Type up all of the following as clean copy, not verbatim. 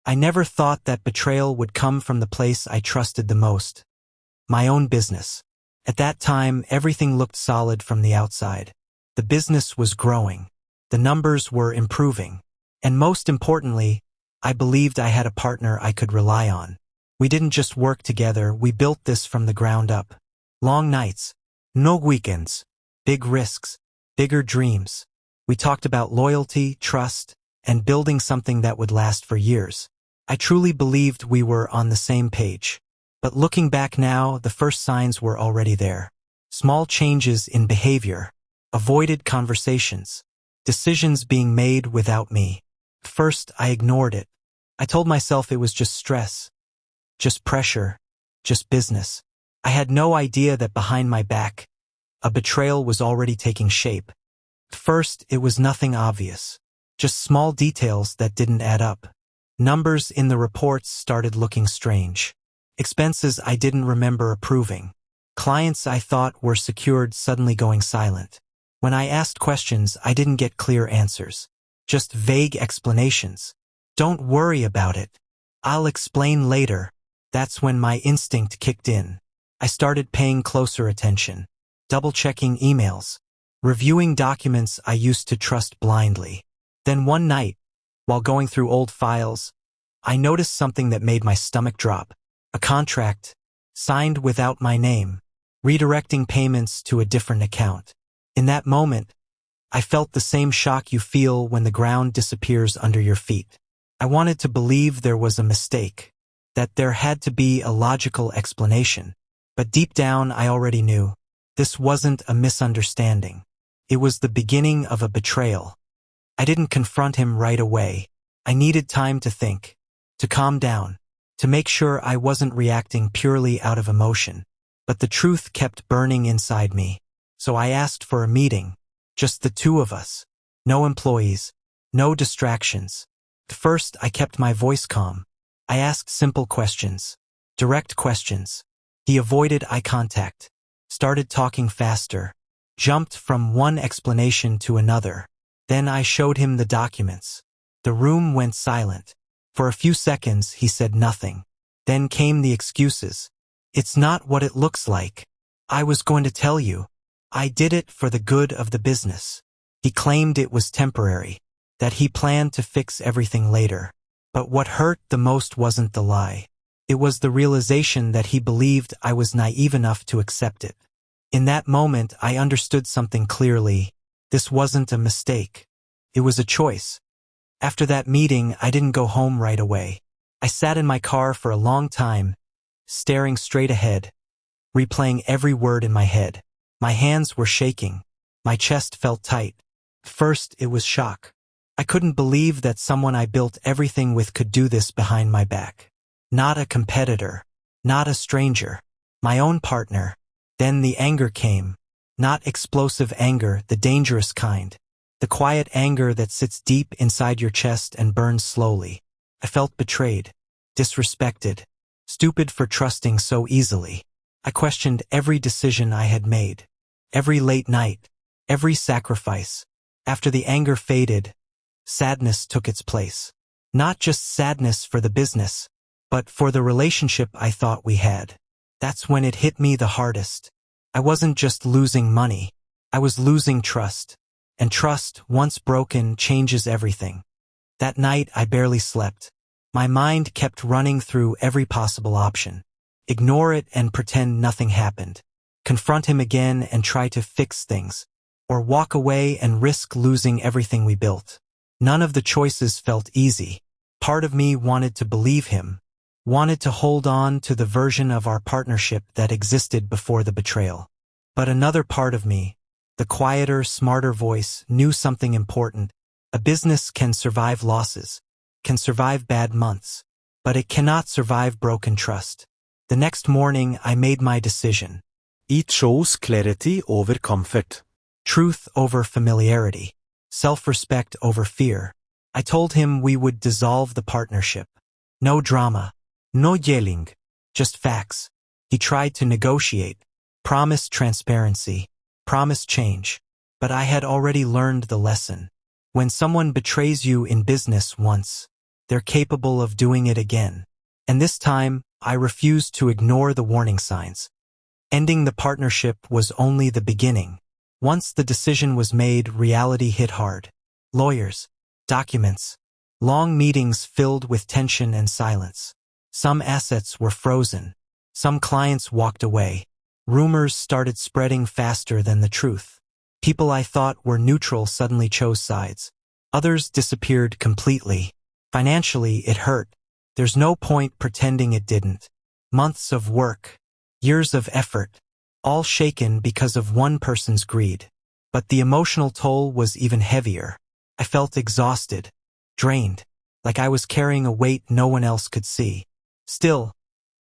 I never thought that betrayal would come from the place I trusted the most, my own business. At that time, everything looked solid from the outside. The business was growing. The numbers were improving. And most importantly, I believed I had a partner I could rely on. We didn't just work together, we built this from the ground up. Long nights, no weekends, big risks, bigger dreams. We talked about loyalty, trust, and building something that would last for years. I truly believed we were on the same page. But looking back now, the first signs were already there. Small changes in behavior, avoided conversations, decisions being made without me. First, I ignored it. I told myself it was just stress, just pressure, just business. I had no idea that behind my back, a betrayal was already taking shape. First, it was nothing obvious, just small details that didn't add up. Numbers in the reports started looking strange. Expenses I didn't remember approving. Clients I thought were secured suddenly going silent. When I asked questions, I didn't get clear answers. Just vague explanations. Don't worry about it. I'll explain later. That's when my instinct kicked in. I started paying closer attention, double-checking emails, reviewing documents I used to trust blindly. Then one night, while going through old files, I noticed something that made my stomach drop. A contract, signed without my name, redirecting payments to a different account. In that moment, I felt the same shock you feel when the ground disappears under your feet. I wanted to believe there was a mistake, that there had to be a logical explanation. But deep down, I already knew. This wasn't a misunderstanding. It was the beginning of a betrayal. I didn't confront him right away. I needed time to think, to calm down, to make sure I wasn't reacting purely out of emotion. But the truth kept burning inside me. So I asked for a meeting, just the two of us. No employees, no distractions. First, I kept my voice calm. I asked simple questions, direct questions. He avoided eye contact, started talking faster, jumped from one explanation to another. Then I showed him the documents. The room went silent. For a few seconds, he said nothing. Then came the excuses. It's not what it looks like. I was going to tell you. I did it for the good of the business. He claimed it was temporary, that he planned to fix everything later. But what hurt the most wasn't the lie. It was the realization that he believed I was naive enough to accept it. In that moment, I understood something clearly. This wasn't a mistake. It was a choice. After that meeting, I didn't go home right away. I sat in my car for a long time, staring straight ahead, replaying every word in my head. My hands were shaking. My chest felt tight. First, it was shock. I couldn't believe that someone I built everything with could do this behind my back. Not a competitor, not a stranger, my own partner. Then the anger came. Not explosive anger, the dangerous kind. The quiet anger that sits deep inside your chest and burns slowly. I felt betrayed, disrespected, stupid for trusting so easily. I questioned every decision I had made, every late night, every sacrifice. After the anger faded, sadness took its place. Not just sadness for the business, but for the relationship I thought we had. That's when it hit me the hardest. I wasn't just losing money. I was losing trust. And trust, once broken, changes everything. That night, I barely slept. My mind kept running through every possible option. Ignore it and pretend nothing happened. Confront him again and try to fix things. Or walk away and risk losing everything we built. None of the choices felt easy. Part of me wanted to believe him, wanted to hold on to the version of our partnership that existed before the betrayal. But another part of me, the quieter, smarter voice, knew something important. A business can survive losses, can survive bad months, but it cannot survive broken trust. The next morning, I made my decision. It chose clarity over comfort. Truth over familiarity. Self-respect over fear. I told him we would dissolve the partnership. No drama. No yelling. Just facts. He tried to negotiate. Promised transparency. Promised change. But I had already learned the lesson. When someone betrays you in business once, they're capable of doing it again. And this time, I refused to ignore the warning signs. Ending the partnership was only the beginning. Once the decision was made, reality hit hard. Lawyers, documents, long meetings filled with tension and silence. Some assets were frozen. Some clients walked away. Rumors started spreading faster than the truth. People I thought were neutral suddenly chose sides. Others disappeared completely. Financially, it hurt. There's no point pretending it didn't. Months of work, years of effort, all shaken because of one person's greed. But the emotional toll was even heavier. I felt exhausted, drained, like I was carrying a weight no one else could see. Still,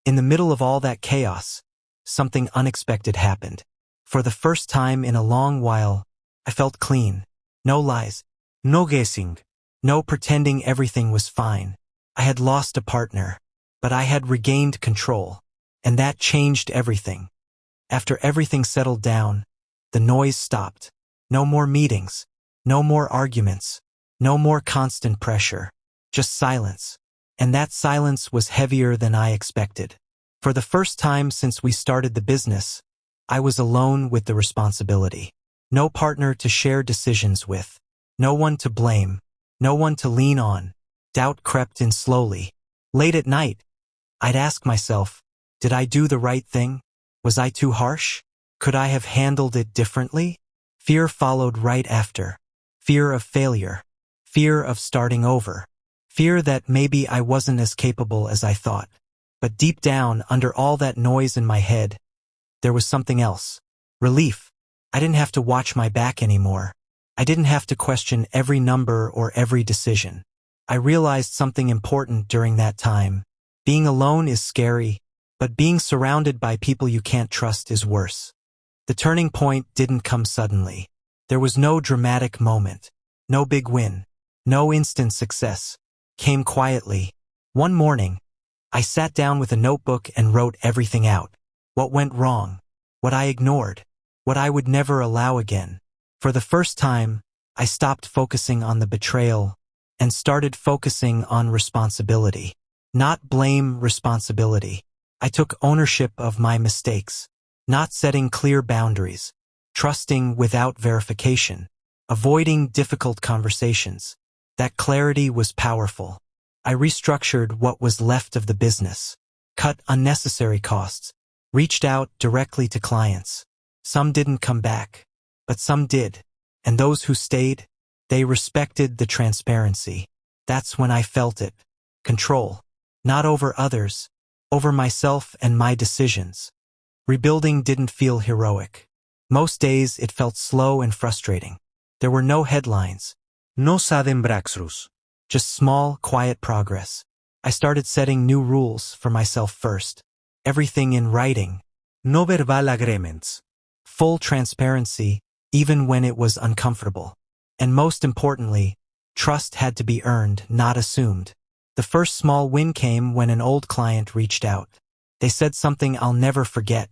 in the middle of all that chaos, something unexpected happened. For the first time in a long while, I felt clean. No lies, no guessing, no pretending everything was fine. I had lost a partner, but I had regained control, and that changed everything. After everything settled down, the noise stopped. No more meetings, no more arguments, no more constant pressure, just silence. And that silence was heavier than I expected. For the first time since we started the business, I was alone with the responsibility. No partner to share decisions with, no one to blame, no one to lean on. Doubt crept in slowly. Late at night, I'd ask myself, did I do the right thing? Was I too harsh? Could I have handled it differently? Fear followed right after. Fear of failure. Fear of starting over. Fear that maybe I wasn't as capable as I thought. But deep down, under all that noise in my head, there was something else. Relief. I didn't have to watch my back anymore. I didn't have to question every number or every decision. I realized something important during that time. Being alone is scary, but being surrounded by people you can't trust is worse. The turning point didn't come suddenly. There was no dramatic moment, no big win, no instant success. Came quietly. One morning, I sat down with a notebook and wrote everything out. What went wrong, what I ignored, what I would never allow again. For the first time, I stopped focusing on the betrayal and started focusing on responsibility. Not blame, responsibility. I took ownership of my mistakes, not setting clear boundaries, trusting without verification, avoiding difficult conversations. That clarity was powerful. I restructured what was left of the business, cut unnecessary costs, reached out directly to clients. Some didn't come back, but some did. And those who stayed, they respected the transparency. That's when I felt it. Control. Not over others, over myself and my decisions. Rebuilding didn't feel heroic. Most days it felt slow and frustrating. There were no headlines. No sudden breakthroughs. Just small, quiet progress. I started setting new rules for myself first. Everything in writing. No verbal agreements. Full transparency, even when it was uncomfortable. And most importantly, trust had to be earned, not assumed. The first small win came when an old client reached out. They said something I'll never forget.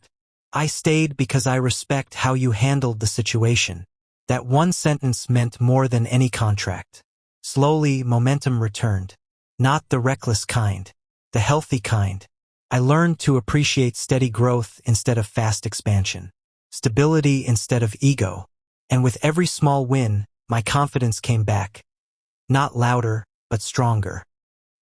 I stayed because I respect how you handled the situation. That one sentence meant more than any contract. Slowly, momentum returned. Not the reckless kind, the healthy kind. I learned to appreciate steady growth instead of fast expansion. Stability instead of ego. And with every small win, my confidence came back. Not louder, but stronger.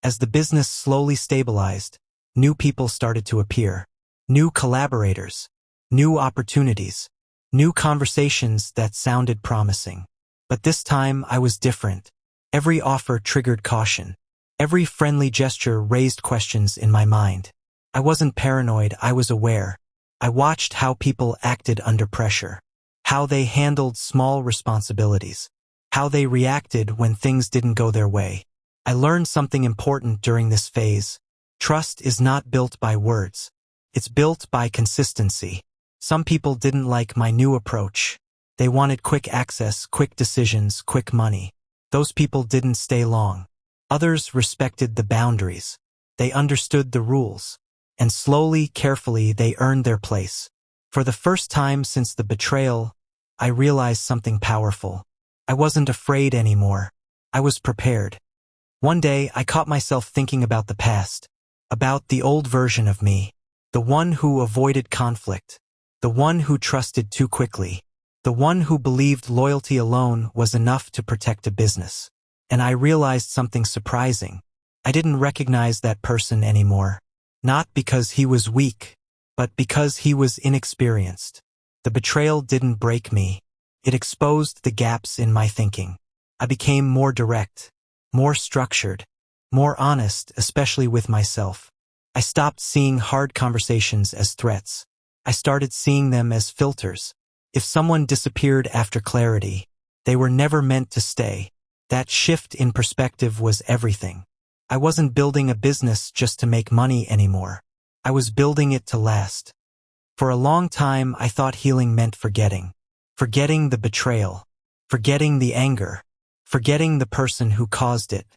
As the business slowly stabilized, new people started to appear. New collaborators. New opportunities. New conversations that sounded promising. But this time I was different. Every offer triggered caution. Every friendly gesture raised questions in my mind. I wasn't paranoid, I was aware. I watched how people acted under pressure. How they handled small responsibilities. How they reacted when things didn't go their way. I learned something important during this phase. Trust is not built by words. It's built by consistency. Some people didn't like my new approach. They wanted quick access, quick decisions, quick money. Those people didn't stay long. Others respected the boundaries. They understood the rules. And slowly, carefully, they earned their place. For the first time since the betrayal, I realized something powerful. I wasn't afraid anymore. I was prepared. One day, I caught myself thinking about the past, about the old version of me, the one who avoided conflict, the one who trusted too quickly, the one who believed loyalty alone was enough to protect a business. And I realized something surprising. I didn't recognize that person anymore. Not because he was weak, but because he was inexperienced. The betrayal didn't break me. It exposed the gaps in my thinking. I became more direct, more structured, more honest, especially with myself. I stopped seeing hard conversations as threats. I started seeing them as filters. If someone disappeared after clarity, they were never meant to stay. That shift in perspective was everything. I wasn't building a business just to make money anymore. I was building it to last. For a long time, I thought healing meant forgetting. Forgetting the betrayal. Forgetting the anger. Forgetting the person who caused it.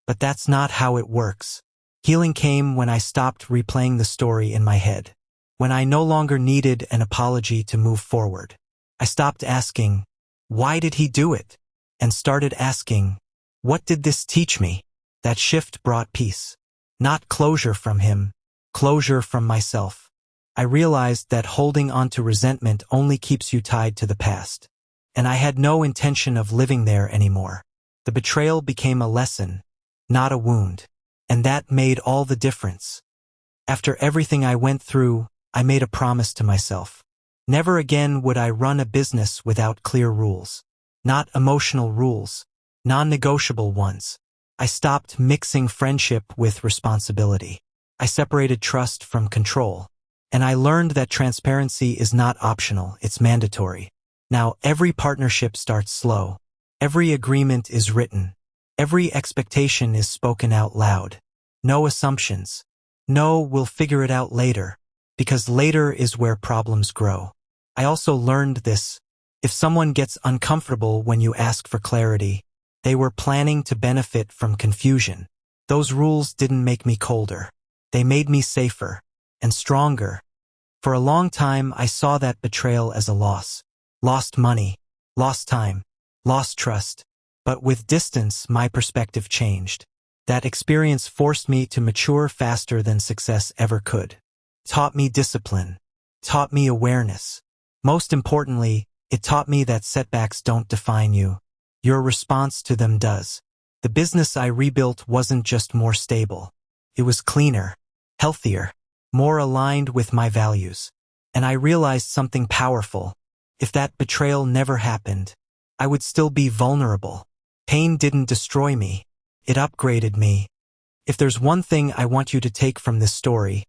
But that's not how it works. Healing came when I stopped replaying the story in my head. When I no longer needed an apology to move forward. I stopped asking, why did he do it? And started asking, what did this teach me? That shift brought peace. Not closure from him, closure from myself. I realized that holding on to resentment only keeps you tied to the past. And I had no intention of living there anymore. The betrayal became a lesson, not a wound. And that made all the difference. After everything I went through, I made a promise to myself. Never again would I run a business without clear rules. Not emotional rules, non-negotiable ones. I stopped mixing friendship with responsibility. I separated trust from control. And I learned that transparency is not optional, it's mandatory. Now every partnership starts slow. Every agreement is written. Every expectation is spoken out loud. No assumptions. No, we'll figure it out later. Because later is where problems grow. I also learned this. If someone gets uncomfortable when you ask for clarity, they were planning to benefit from confusion. Those rules didn't make me colder. They made me safer and stronger. For a long time, I saw that betrayal as a loss. Lost money, lost time, lost trust. But with distance, my perspective changed. That experience forced me to mature faster than success ever could. Taught me discipline. Taught me awareness. Most importantly, it taught me that setbacks don't define you. Your response to them does. The business I rebuilt wasn't just more stable. It was cleaner, healthier, more aligned with my values. And I realized something powerful. If that betrayal never happened, I would still be vulnerable. Pain didn't destroy me. It upgraded me. If there's one thing I want you to take from this story,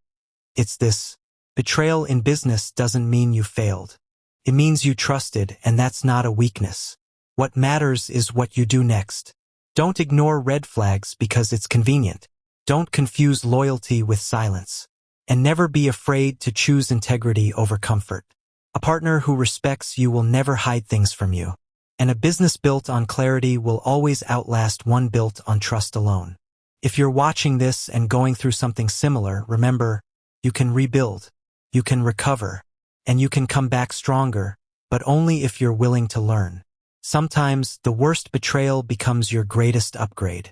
it's this. Betrayal in business doesn't mean you failed. It means you trusted, and that's not a weakness. What matters is what you do next. Don't ignore red flags because it's convenient. Don't confuse loyalty with silence. And never be afraid to choose integrity over comfort. A partner who respects you will never hide things from you. And a business built on clarity will always outlast one built on trust alone. If you're watching this and going through something similar, remember, you can rebuild, you can recover, and you can come back stronger, but only if you're willing to learn. Sometimes, the worst betrayal becomes your greatest upgrade.